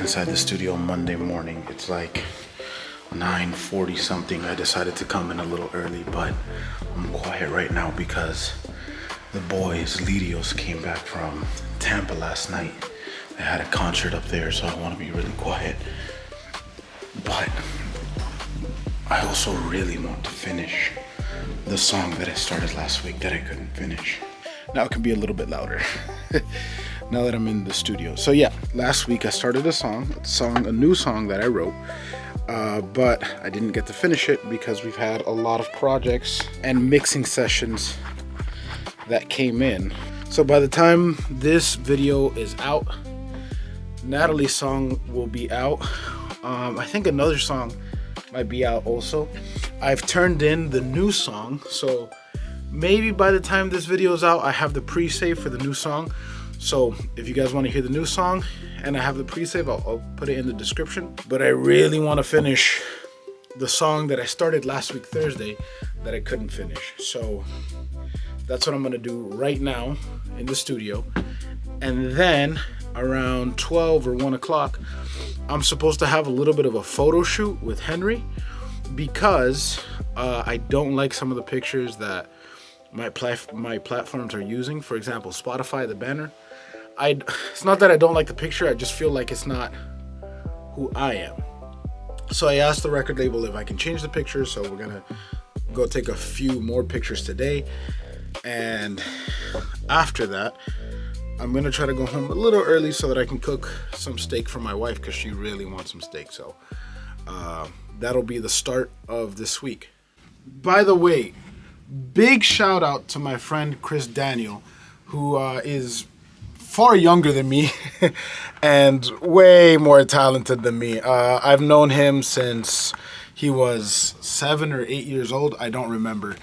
inside the studio Monday morning. It's like 9:40 something. I decided to come in a little early, but I'm quiet right now because the boys, Lirios, came back from Tampa last night. They had a concert up there, so I want to be really quiet. But I also really want to finish the song that I started last week that I couldn't finish. Now it can be a little bit louder now that I'm in the studio. So yeah, last week I started a new song that I wrote, but I didn't get to finish it because we've had a lot of projects and mixing sessions that came in. So by the time this video is out, Natalie's song will be out. I think another song might be out also. I've turned in the new song, so maybe by the time this video is out, I have the pre-save for the new song. So if you guys want to hear the new song and I have the pre-save, I'll put it in the description. But I really want to finish the song that I started last week Thursday that I couldn't finish. So that's what I'm going to do right now in the studio. And then around 12 or 1 o'clock, I'm supposed to have a little bit of a photo shoot with Henry because I don't like some of the pictures that my platforms are using. For example, Spotify, the banner. It's not that I don't like the picture, I just feel like it's not who I am. So I asked the record label if I can change the picture, so we're gonna go take a few more pictures today. And after that, I'm gonna try to go home a little early so that I can cook some steak for my wife because she really wants some steak. So that'll be the start of this week. By the way, big shout out to my friend Chris Daniel, who is far younger than me and way more talented than me. I've known him since he was 7 or 8 years old. I don't remember.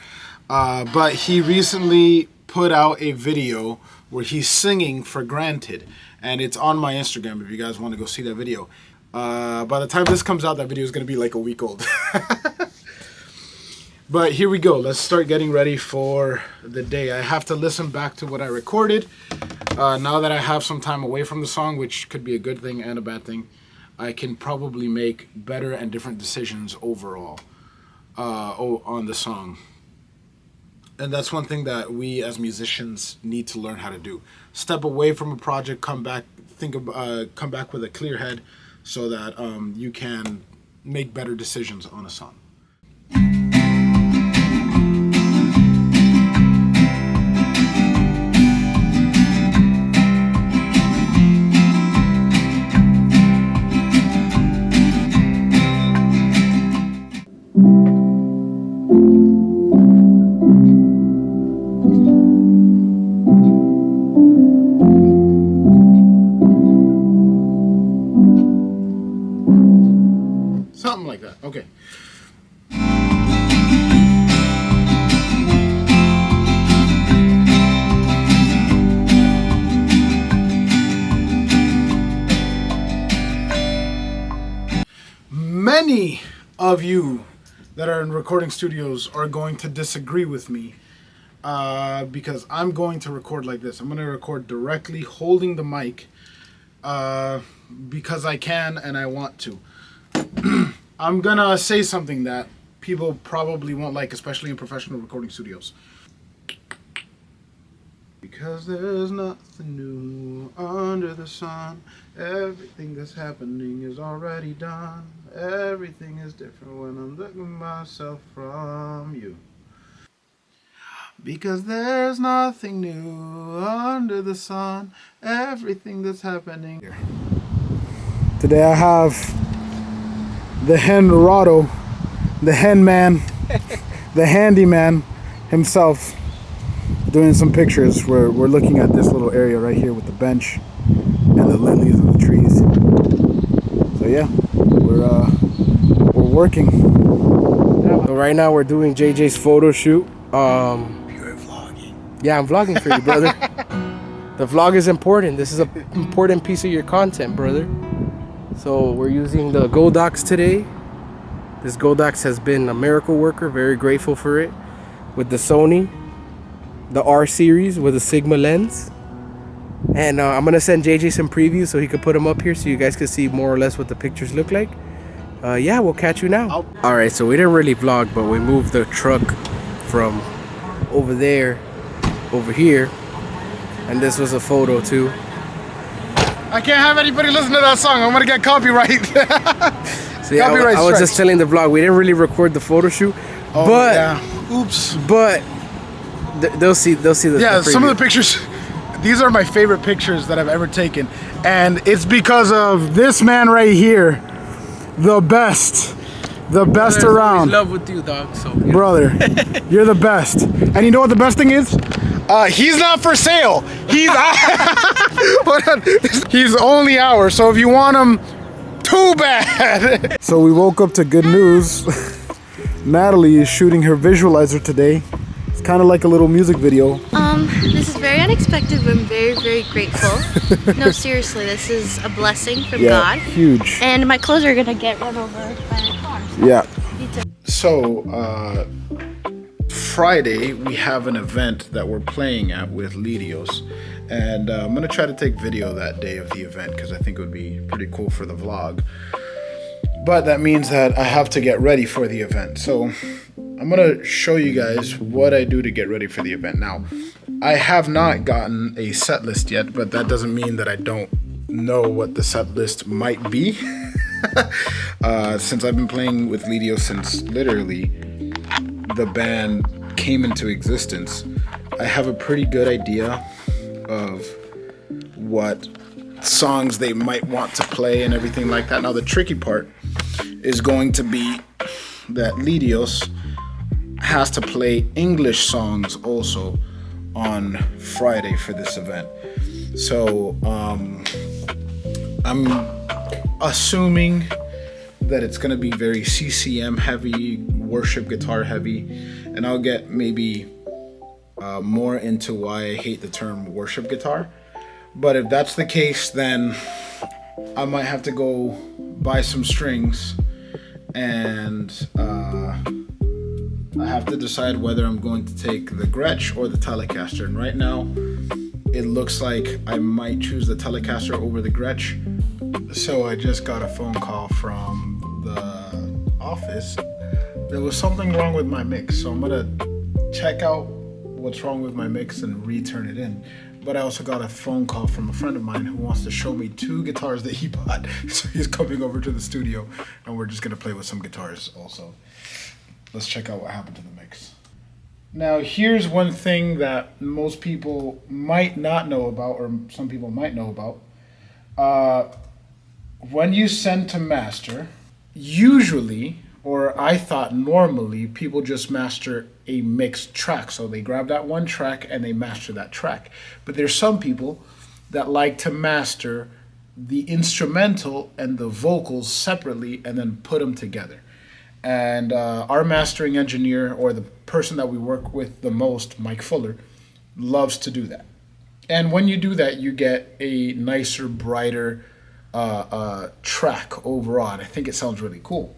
But he recently put out a video where he's singing For Granted, and it's on my Instagram if you guys want to go see that video. By the time this comes out, that video is going to be like a week old. But here we go. Let's start getting ready for the day. I have to listen back to what I recorded. Now that I have some time away from the song, which could be a good thing and a bad thing, I can probably make better and different decisions overall on the song. And that's one thing that we as musicians need to learn how to do. Step away from a project, come back with a clear head so that you can make better decisions on a song. Something like that. Okay. Many of you that are in recording studios are going to disagree with me because I'm going to record like this. I'm going to record directly holding the mic because I can and I want to. I'm gonna say something that people probably won't like, especially in professional recording studios. Because there's nothing new under the sun. Everything that's happening is already done. Everything is different when I'm looking at myself from you. Because there's nothing new under the sun. Everything that's happening. Today I have the Henrado, the hen man, the handyman himself, doing some pictures. We're looking at this little area right here with the bench and the lilies and the trees. So yeah, we're working. So right now we're doing JJ's photo shoot. You're vlogging. Yeah, I'm vlogging for you, brother. The vlog is important. This is an important piece of your content, brother. So we're using the Godox today. This Godox has been a miracle worker, very grateful for it. With the Sony, the R series with a Sigma lens. And I'm gonna send JJ some previews so he could put them up here so you guys can see more or less what the pictures look like. Yeah, we'll catch you now. All right, so we didn't really vlog, but we moved the truck from over there over here, and this was a photo too. I can't have anybody listen to that song. I'm gonna get copyright. So yeah, I was just telling the vlog we didn't really record the photo shoot, but yeah. Oops. But they'll see the yeah. the Some of the pictures. These are my favorite pictures that I've ever taken, and it's because of this man right here, the best around. Love with you, dog. So brother, you're the best. And you know what the best thing is? He's not for sale. He's he's only ours. So if you want him, too bad. So we woke up to good news. Natalie is shooting her visualizer today. It's kind of like a little music video. This is very unexpected, but I'm very, very grateful. No, seriously, this is a blessing from God. Huge. And my clothes are gonna get run over by the car. Yeah. So, Friday we have an event that we're playing at with Lirios, and I'm gonna try to take video that day of the event because I think it would be pretty cool for the vlog. But that means that I have to get ready for the event. So I'm gonna show you guys what I do to get ready for the event. Now, I have not gotten a set list yet, but that doesn't mean that I don't know what the set list might be. Since I've been playing with Lirios since literally the band came into existence, I have a pretty good idea of what songs they might want to play and everything like that. Now, the tricky part is going to be that Lirios has to play English songs also on Friday for this event. So I'm assuming that it's gonna be very CCM heavy, worship guitar heavy, and I'll get maybe more into why I hate the term worship guitar. But if that's the case, then I might have to go buy some strings, and I have to decide whether I'm going to take the Gretsch or the Telecaster. And right now, it looks like I might choose the Telecaster over the Gretsch. So I just got a phone call from the office. There was something wrong with my mix, so I'm gonna check out what's wrong with my mix and return it in. But I also got a phone call from a friend of mine who wants to show me 2 guitars that he bought. So he's coming over to the studio, and we're just gonna play with some guitars also. Let's check out what happened to the mix. Now, here's one thing that most people might not know about, or some people might know about. When you send to master, usually, or I thought normally, people just master a mixed track. So they grab that one track and they master that track. But there's some people that like to master the instrumental and the vocals separately and then put them together. And our mastering engineer, or the person that we work with the most, Mike Fuller, loves to do that. And when you do that, you get a nicer, brighter track overall. And I think it sounds really cool.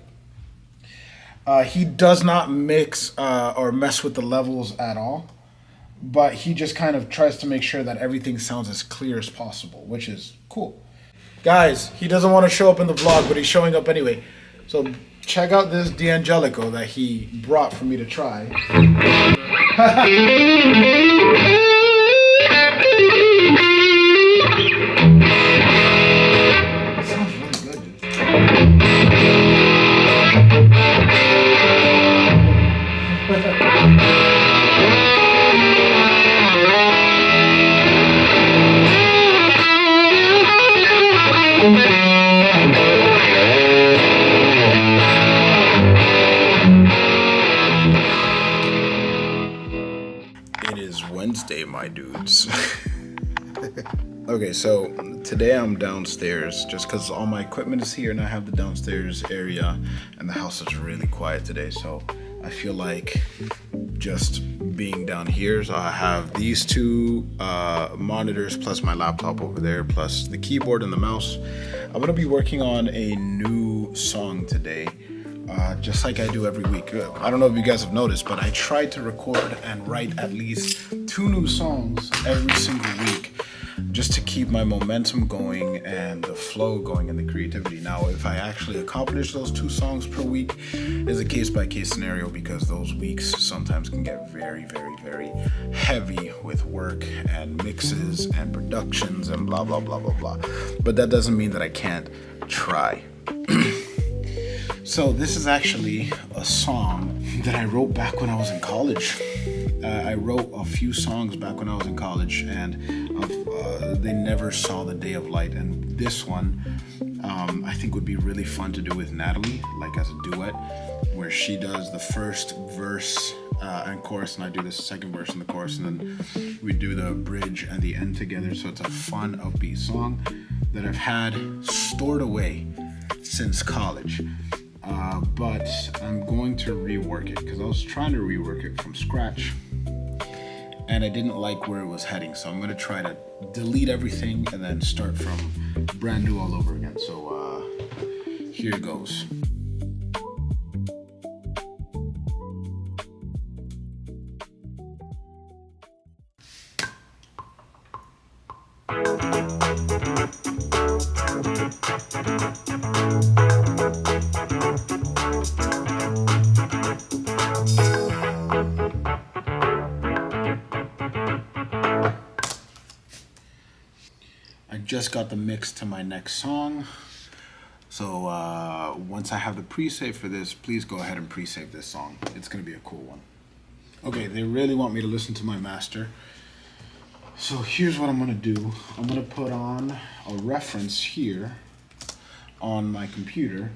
He does not mix or mess with the levels at all, but he just kind of tries to make sure that everything sounds as clear as possible, which is cool. Guys, he doesn't want to show up in the vlog, but he's showing up anyway. So check out this D'Angelico that he brought for me to try. Sounds really good, It is Wednesday, my dudes. Okay, so today I'm downstairs just because all my equipment is here and I have the downstairs area, and the house is really quiet today, so I feel like just being down here. So I have these 2 monitors plus my laptop over there, plus the keyboard and the mouse. I'm gonna be working on a new song today, just like I do every week. I don't know if you guys have noticed, but I try to record and write at least 2 new songs every single week. just to keep my momentum going and the flow going and the creativity. Now, if I actually accomplish those 2 songs per week is a case-by-case scenario, because those weeks sometimes can get very, very, very heavy with work and mixes and productions and blah, blah, blah, blah, blah. But that doesn't mean that I can't try. So this is actually a song that I wrote back when I was in college. I wrote a few songs back when I was in college, and they never saw the day of light. And this one, I think would be really fun to do with Natalie, like as a duet, where she does the first verse and chorus, and I do the second verse and the chorus, and then we do the bridge and the end together. So it's a fun, upbeat song that I've had stored away since college. But I'm going to rework it, because I was trying to rework it from scratch and I didn't like where it was heading. So I'm going to try to delete everything and then start from brand new all over again. So here it goes. Just got the mix to my next song. So once I have the pre-save for this, please go ahead and pre-save this song. It's gonna be a cool one. Okay, they really want me to listen to my master. So here's what I'm gonna do. I'm gonna put on a reference here on my computer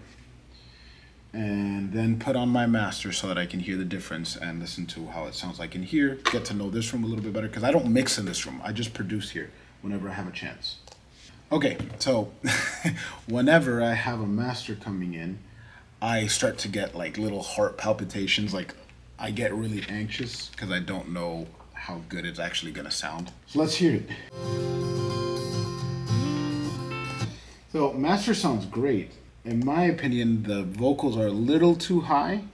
and then put on my master so that I can hear the difference and listen to how it sounds like in here. Get to know this room a little bit better, because I don't mix in this room. I just produce here whenever I have a chance. Okay, so whenever I have a master coming in, I start to get like little heart palpitations. Like I get really anxious because I don't know how good it's actually gonna sound. So let's hear it. So master sounds great. In my opinion, the vocals are a little too high,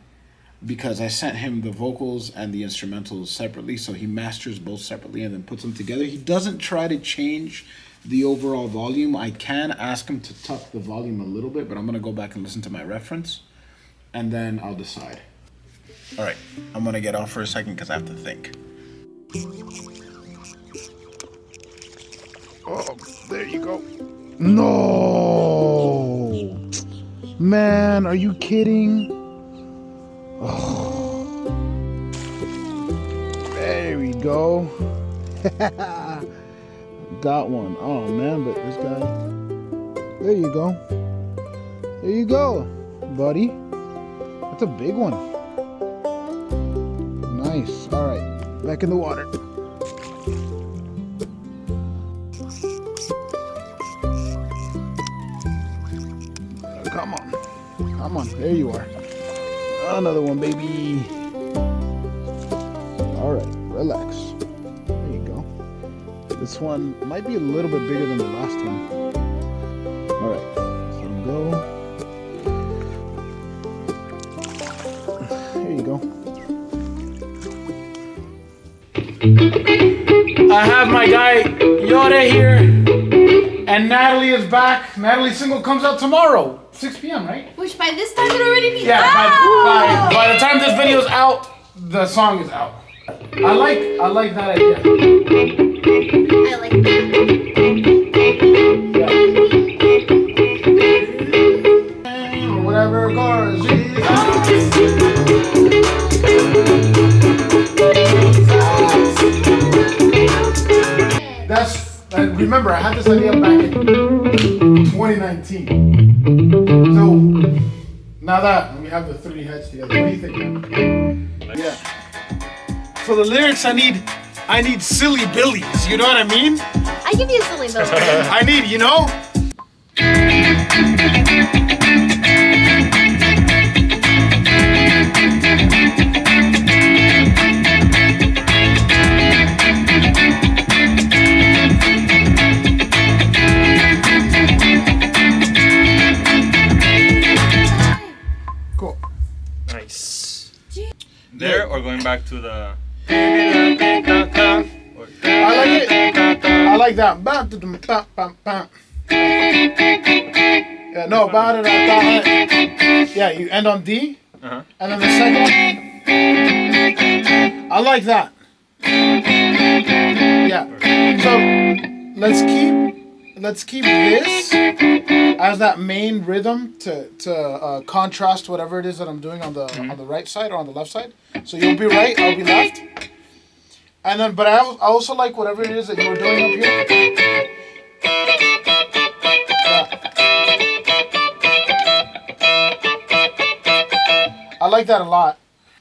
because I sent him the vocals and the instrumentals separately, so he masters both separately and then puts them together. He doesn't try to change the overall volume. I can ask him to tuck the volume a little bit, but I'm gonna go back and listen to my reference and then I'll decide. All right, I'm gonna get off for a second because I have to think. Oh, there you go. No, man, are you kidding? Oh, there we go. Got one. Oh man, but this guy. There you go. There you go, buddy. That's a big one. Nice. All right, back in the water. Come on. Come on. There you are. Another one, baby. All right, relax. There you go. This one might be a little bit bigger than the last one. All right, so go. Here you go. I have my guy Yoda here, and Natalie is back. Natalie's single comes out tomorrow, 6 p.m., right? Which by this time it'll already be Yeah, out. by the time this video's out, the song is out. I like that idea. I like that. Yeah. Whatever goes, remember, I had this idea back in 2019. So now that we have the 3 heads together, what do you think, man? Yeah. For the lyrics, I need silly billies. You know what I mean? I give you a silly bill. I need, you know. There or going back to the I like it. I like like that. Bam, dum, bam, bam, bam. Yeah, no, bam, da, da, da. Yeah, you end on D, and then the second one. I like that. Yeah. So let's keep this as that main rhythm to contrast whatever it is that I'm doing on the right side or on the left side. So you'll be right, I'll be left. And then, but I also like whatever it is that you were doing up here. Yeah. I like that a lot.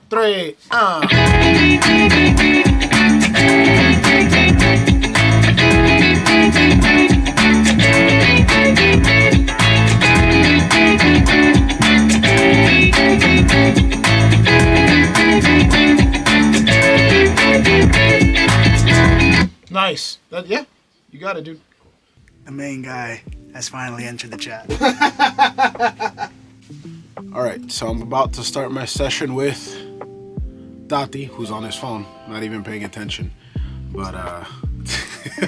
3. Nice. Yeah, you got it, dude. The main guy has finally entered the chat. All right, so I'm about to start my session with Tati, who's on his phone, not even paying attention. But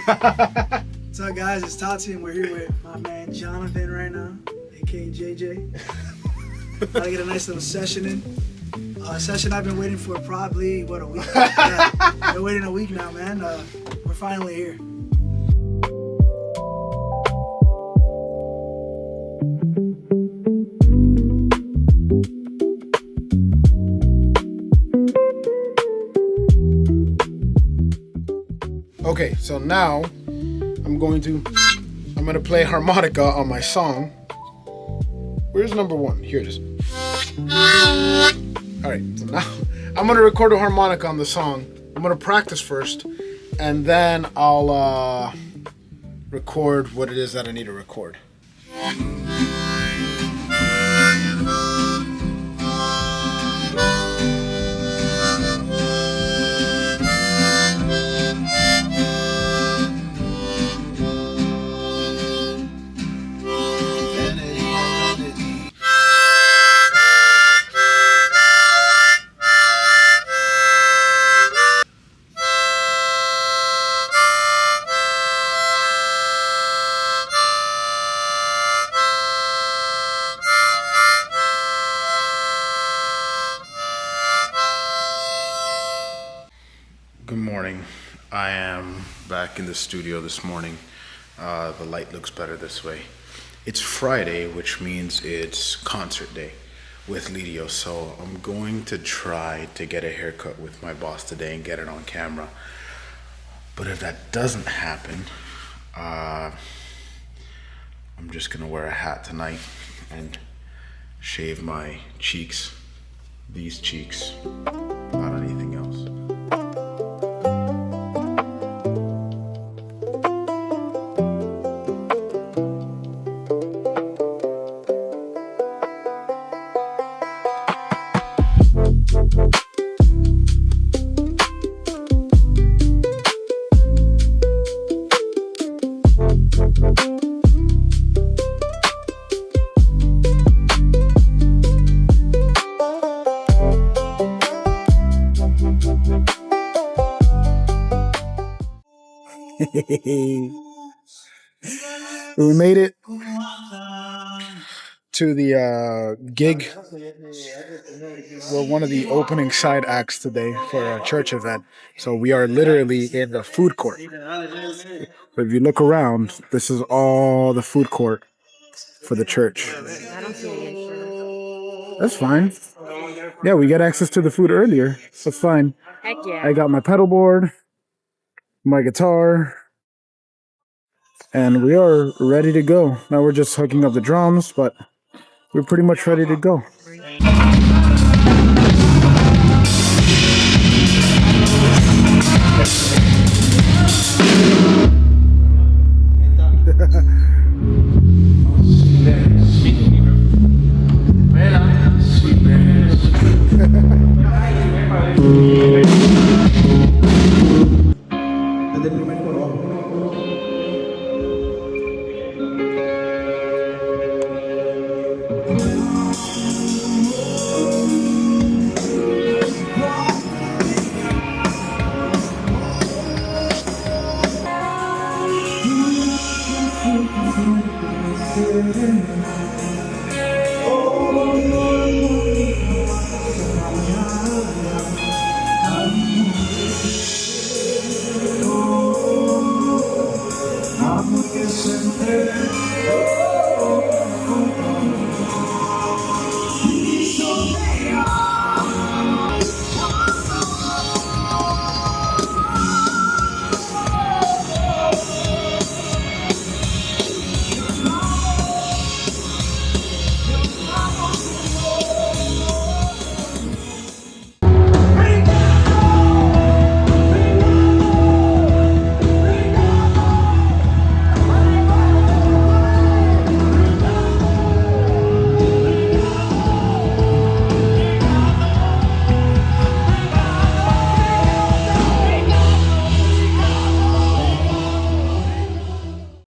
What's up, guys? It's Tati, and we're here with my man Jonathan right now, aka JJ. Gotta get a nice little session in. A session I've been waiting for probably, a week? Yeah, been waiting a week now, man. We're finally here. okay, so now I'm gonna play harmonica on my song. Where's number 1? Here it is. All right, so now I'm gonna record a harmonica on the song. I'm gonna practice first, and then I'll record what it is that I need to record. Good morning. I am back in the studio this morning. The light looks better this way. It's Friday, which means it's concert day with Lirios. So I'm going to try to get a haircut with my boss today and get it on camera. But if that doesn't happen, I'm just gonna wear a hat tonight and shave my cheeks, these cheeks, not anything else. We made it to the gig. We're one of the opening side acts today for a church event. So we are literally in the food court. But if you look around, this is all the food court for the church. That's fine. Yeah, we get access to the food earlier. That's fine. Heck yeah. I got my pedal board, my guitar, and we are ready to go. Now we're just hooking up the drums, but we're pretty much ready to go. in the